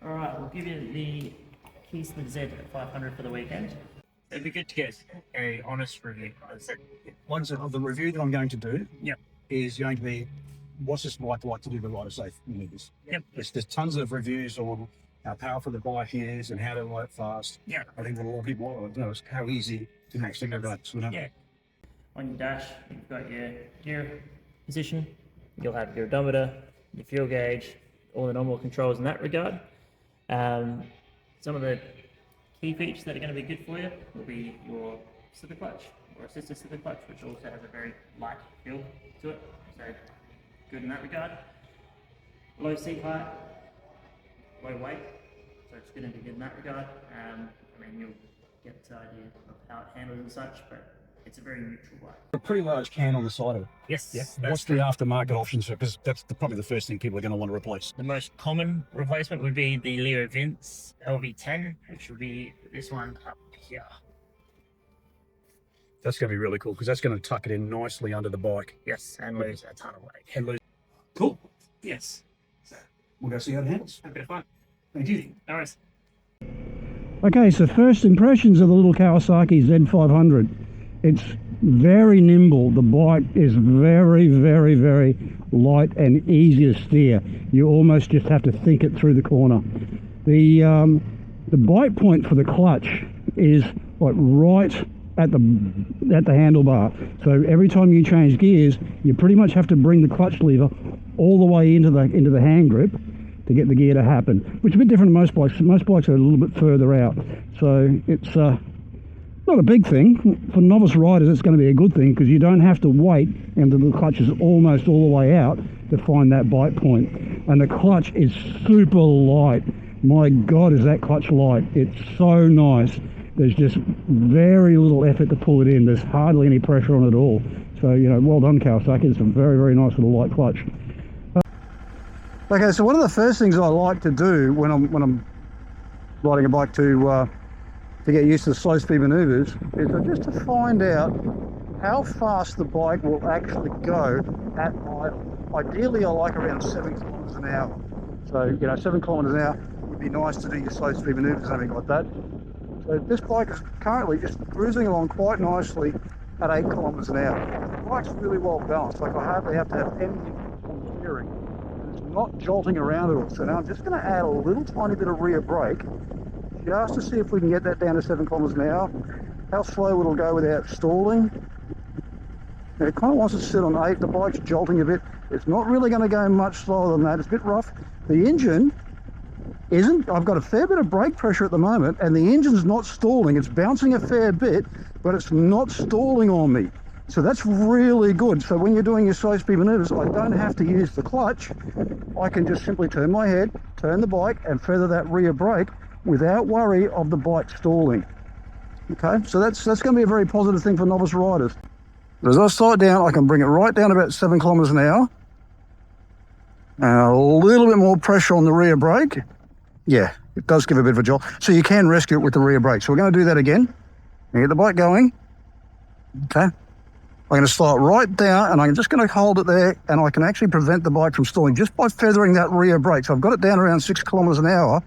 Alright, we'll give you the keys to the Z500 for the weekend. It'd be good to get a honest review. The review that I'm going to do Yep. is going to be what's this bike like to do the rider safe maneuvers. Yep. There's tons of reviews on how powerful the bike is and how to ride fast. Yeah. I think what a lot of people want to know is how easy to actually go that. Yeah. On your dash, you've got your gear position, you'll have your odometer, your fuel gauge, all the normal controls in that regard. Some of the key features that are going to be good for you will be your slipper clutch or assisted slipper clutch, which also has a very light feel to it, so good in that regard. Low seat height, low weight, so it's going to be good in that regard. I mean, you'll get the idea of how it handles and such, but it's a very neutral bike. A pretty large can on the side of it. Yes. Yeah. What's the aftermarket options for? Because that's probably the first thing people are going to want to replace. The most common replacement would be the Leo Vince LV10, which would be this one up here. That's going to be really cool because that's going to tuck it in nicely under the bike. Yes, and lose a ton of weight. And lose. Cool. Yes. So, We'll go see how it handles. have a bit of fun. Thank you. No worries. Okay, so first impressions of the little Kawasaki Z500. It's very nimble. The bike is very, very, very light and easy to steer. You almost just have to think it through the corner. The bite point for the clutch is like right at the handlebar. So every time you change gears, you pretty much have to bring the clutch lever all the way into the hand grip to get the gear to happen, which is a bit different to most bikes. Most bikes are a little bit further out, so it's not a big thing. For novice riders, it's going to be a good thing because you don't have to wait until the clutch is almost all the way out to find that bite point. And the clutch is super light. My God, is that clutch light. It's so nice. There's just very little effort to pull it in. There's hardly any pressure on it at all. So, you know, well done, Kawasaki. It's a very, very nice little light clutch. Okay, so one of the first things I like to do when I'm riding a bike to get used to the slow speed maneuvers is just to find out how fast the bike will actually go at idle. Ideally, I like around 7 kilometers an hour. So, you know, 7 kilometers an hour would be nice to do your slow speed maneuvers and everything like that. So this bike is currently just cruising along quite nicely at 8 kilometers an hour. The bike's really well balanced. Like, I hardly have to have any influence on the steering. It's not jolting around at all. So now I'm just going to add a little tiny bit of rear brake just to see if we can get that down to 7 kilometers an hour. How slow it'll go without stalling. And it kind of wants to sit on 8. The bike's jolting a bit. It's not really going to go much slower than that. It's a bit rough. The engine isn't. I've got a fair bit of brake pressure at the moment, and the engine's not stalling. It's bouncing a fair bit, but it's not stalling on me. So that's really good. So when you're doing your slow speed maneuvers, I don't have to use the clutch. I can just simply turn my head, turn the bike, and feather that rear brake without worry of the bike stalling. Okay, so that's going to be a very positive thing for novice riders. As I slow it down, I can bring it right down about 7 kilometers an hour. And a little bit more pressure on the rear brake. Yeah, it does give a bit of a jolt. So you can rescue it with the rear brake. So we're going to do that again. Get the bike going. Okay. I'm going to slow it right down, and I'm just going to hold it there, and I can actually prevent the bike from stalling just by feathering that rear brake. So I've got it down around 6 kilometers an hour,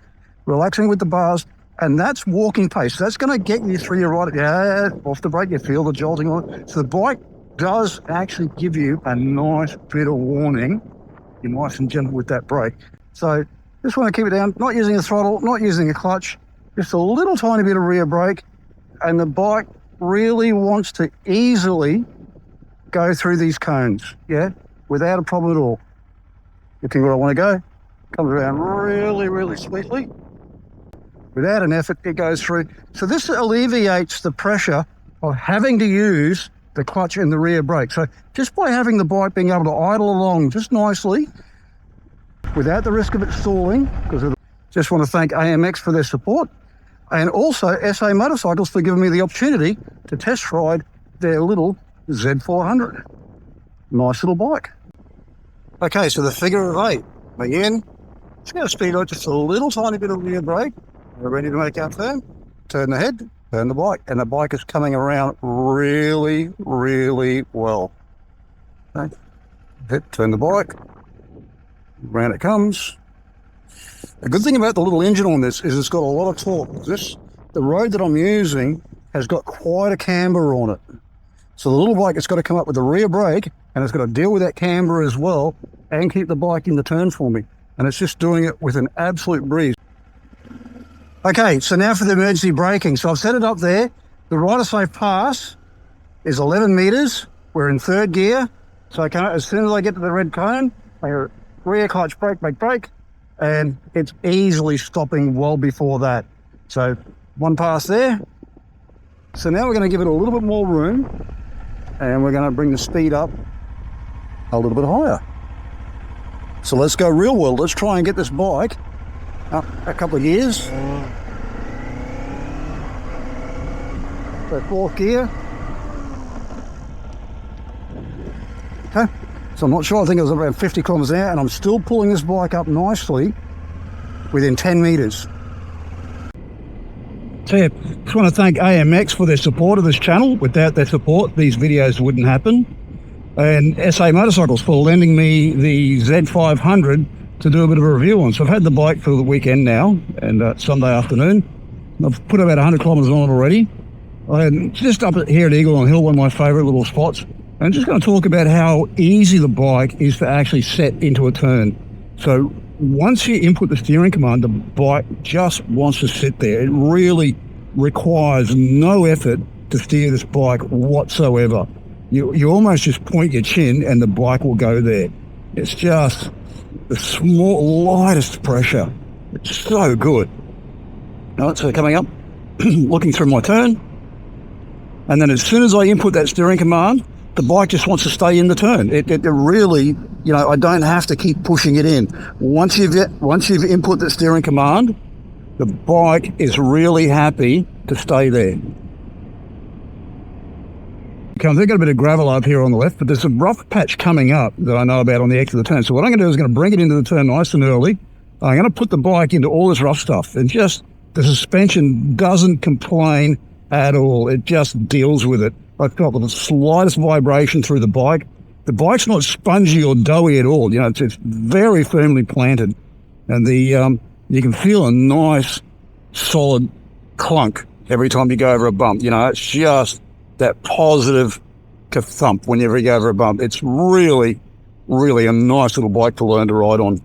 relaxing with the bars, and that's walking pace. So that's going to get you through your ride. Yeah, off the brake, you feel the jolting on it. So the bike does actually give you a nice bit of warning. You're nice and gentle with that brake. So just want to keep it down, not using a throttle, not using a clutch, just a little tiny bit of rear brake, and the bike really wants to easily go through these cones, yeah, without a problem at all. You think where I want to go? Comes around really, really sweetly. Without an effort, it goes through. So this alleviates the pressure of having to use the clutch and the rear brake. So just by having the bike being able to idle along just nicely, without the risk of it stalling, because just want to thank AMX for their support, and also SA Motorcycles for giving me the opportunity to test ride their little Z400. Nice little bike. Okay, so the figure of 8. Again, just going to speed up just a little tiny bit of rear brake. We're ready to make our turn. Turn the head, turn the bike, and the bike is coming around really, really well. Okay, hit, turn the bike. Round it comes. The good thing about the little engine on this is it's got a lot of torque. The road that I'm using has got quite a camber on it. So the little bike has got to come up with the rear brake, and it's got to deal with that camber as well and keep the bike in the turn for me. And it's just doing it with an absolute breeze. Okay, so now for the emergency braking. So I've set it up there. The rider safe pass is 11 meters. We're in third gear. So as soon as I get to the red cone, I hear rear clutch, brake, brake, brake, and it's easily stopping well before that. So one pass there. So now we're going to give it a little bit more room, and we're going to bring the speed up a little bit higher. So let's go real world. Let's try and get this bike up a couple of gears. So fourth gear. Okay. So I'm not sure, I think it was around 50 kilometers an hour, and I'm still pulling this bike up nicely within 10 meters. So yeah, just want to thank AMX for their support of this channel. Without their support, these videos wouldn't happen. And SA Motorcycles for lending me the Z500 to do a bit of a review on. So I've had the bike for the weekend now, and Sunday afternoon. I've put about 100 kilometers on it already. And just up here at Eagle on Hill, one of my favorite little spots. I'm just going to talk about how easy the bike is to actually set into a turn. So once you input the steering command, the bike just wants to sit there. It really requires no effort to steer this bike whatsoever. You almost just point your chin and the bike will go there. It's just the lightest pressure. It's so good. All right, so coming up, looking through my turn, and then as soon as I input that steering command, the bike just wants to stay in the turn. It really, I don't have to keep pushing it in. Once you've input the steering command, the bike is really happy to stay there. Okay, I've got a bit of gravel up here on the left, but there's a rough patch coming up that I know about on the exit of the turn. So what I'm going to do is going to bring it into the turn nice and early. I'm going to put the bike into all this rough stuff, and just the suspension doesn't complain at all. It just deals with it. I've got the slightest vibration through the bike. The bike's not spongy or doughy at all. It's very firmly planted, and you can feel a nice solid clunk every time you go over a bump. It's just that positive thump whenever you go over a bump. It's really, really a nice little bike to learn to ride on.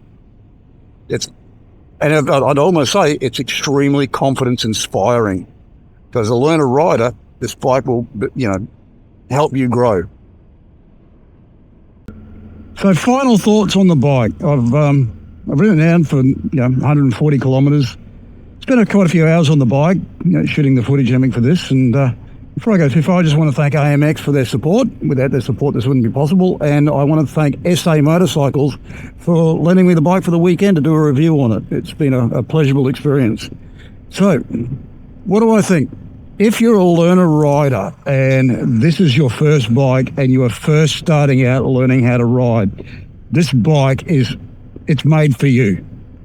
And I'd almost say it's extremely confidence inspiring. So as a learner rider, this bike will, help you grow. So final thoughts on the bike. I've ridden it down for 140 kilometers. Spent quite a few hours on the bike, shooting the footage and everything for this. And before I go too far, I just want to thank AMX for their support. Without their support, this wouldn't be possible. And I want to thank SA Motorcycles for lending me the bike for the weekend to do a review on it. It's been a pleasurable experience. So, what do I think? If you're a learner rider and this is your first bike and you are first starting out learning how to ride, this bike it's made for you.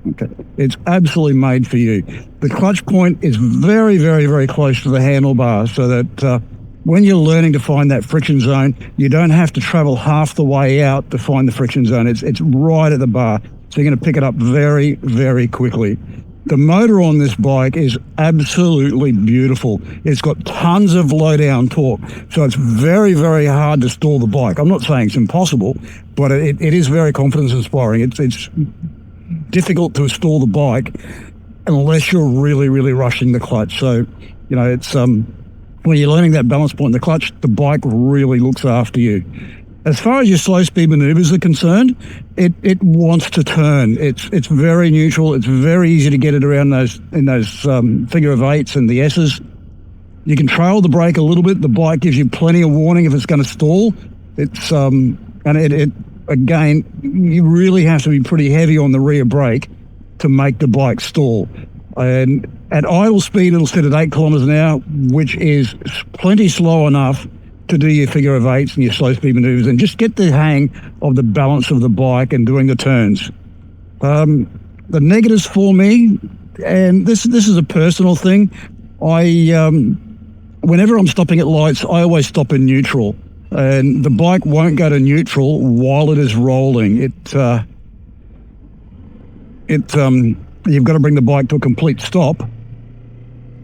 Okay, it's absolutely made for you. The clutch point is very, very, very close to the handlebar, so that when you're learning to find that friction zone, you don't have to travel half the way out to find the friction zone. It's right at the bar, so you're going to pick it up very, very quickly. The motor on this bike is absolutely beautiful. It's got tons of low-down torque, so it's very, very hard to stall the bike. I'm not saying it's impossible, but it is very confidence-inspiring. It's difficult to stall the bike unless you're really, really rushing the clutch. So, it's when you're learning that balance point in the clutch, the bike really looks after you. As far as your slow speed maneuvers are concerned, it wants to turn. It's very neutral. It's very easy to get it around those figure of eights and the S's. You can trail the brake a little bit. The bike gives you plenty of warning if it's going to stall. Again, you really have to be pretty heavy on the rear brake to make the bike stall. And at idle speed, it'll sit at 8 kilometers an hour, which is plenty slow enough to do your figure of eights and your slow speed maneuvers and just get the hang of the balance of the bike and doing the turns. The negatives for me, and this is a personal thing, whenever I'm stopping at lights, I always stop in neutral, and the bike won't go to neutral while it is rolling. you've got to bring the bike to a complete stop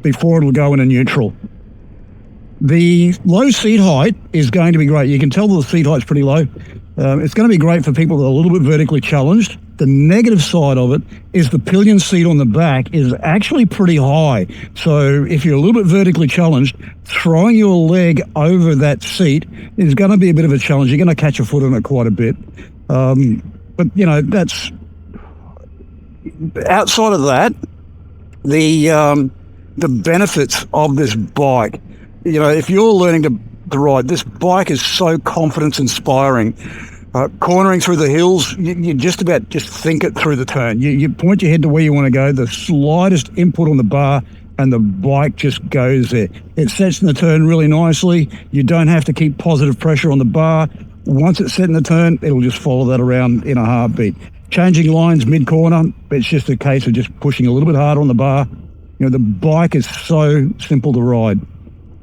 before it'll go into neutral. The low seat height is going to be great. You can tell the seat height's pretty low. It's going to be great for people that are a little bit vertically challenged. The negative side of it is the pillion seat on the back is actually pretty high. So if you're a little bit vertically challenged, throwing your leg over that seat is going to be a bit of a challenge. You're going to catch your foot on it quite a bit. But, you know, that's... Outside of that, the benefits of this bike, you know, if you're learning to ride, this bike is so confidence inspiring. Cornering through the hills, you just about just think it through the turn. You point your head to where you want to go, the slightest input on the bar, and the bike just goes there. It sets in the turn really nicely. You don't have to keep positive pressure on the bar. Once it's set in the turn, it'll just follow that around in a heartbeat. Changing lines mid-corner, it's just a case of just pushing a little bit harder on the bar. You know, the bike is so simple to ride.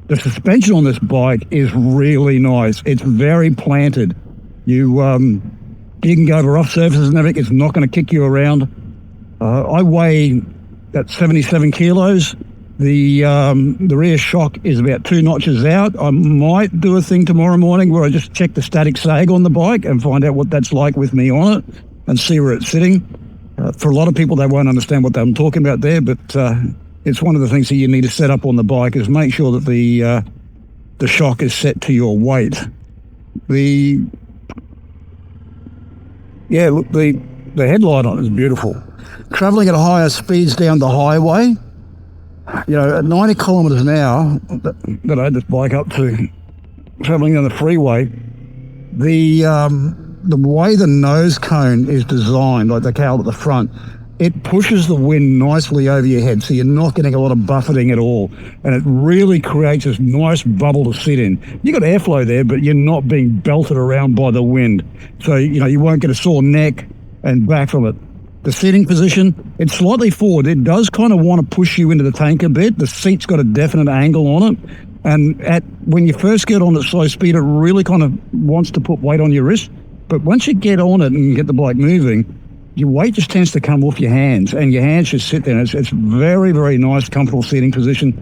The suspension on this bike is really nice. It's very planted. You can go over rough surfaces and everything. It's not going to kick you around. I weigh at 77 kilos. The rear shock is about 2 notches out. I might do a thing tomorrow morning where I just check the static sag on the bike and find out what that's like with me on it and see where it's sitting. For a lot of people, they won't understand what I'm talking about there, but it's one of the things that you need to set up on the bike is make sure that the shock is set to your weight. Yeah, look, the headlight on it is beautiful. Travelling at higher speeds down the highway, you know, at 90 kilometres an hour, that I had this bike up to, travelling down the freeway, the way the nose cone is designed, like the cowl at the front, it pushes the wind nicely over your head, so you're not getting a lot of buffeting at all. And it really creates this nice bubble to sit in. You got airflow there, but you're not being belted around by the wind. So, you know, you won't get a sore neck and back from it. The seating position, it's slightly forward. It does kind of want to push you into the tank a bit. The seat's got a definite angle on it. And when you first get on at slow speed, it really kind of wants to put weight on your wrist. But once you get on it and get the bike moving, your weight just tends to come off your hands, and your hands just sit there. It's very, very nice, comfortable seating position.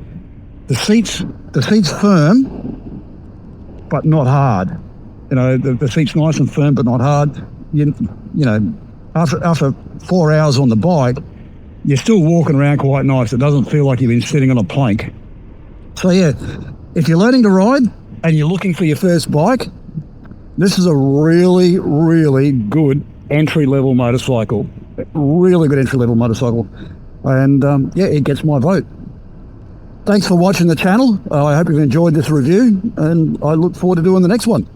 The seat's firm, but not hard. You know, the seat's nice and firm, but not hard. You know, after 4 hours on the bike, you're still walking around quite nice. It doesn't feel like you've been sitting on a plank. So yeah, if you're learning to ride and you're looking for your first bike, this is a really, really good entry-level motorcycle. Really good entry-level motorcycle. And yeah, it gets my vote. Thanks for watching the channel. I hope you've enjoyed this review, and I look forward to doing the next one.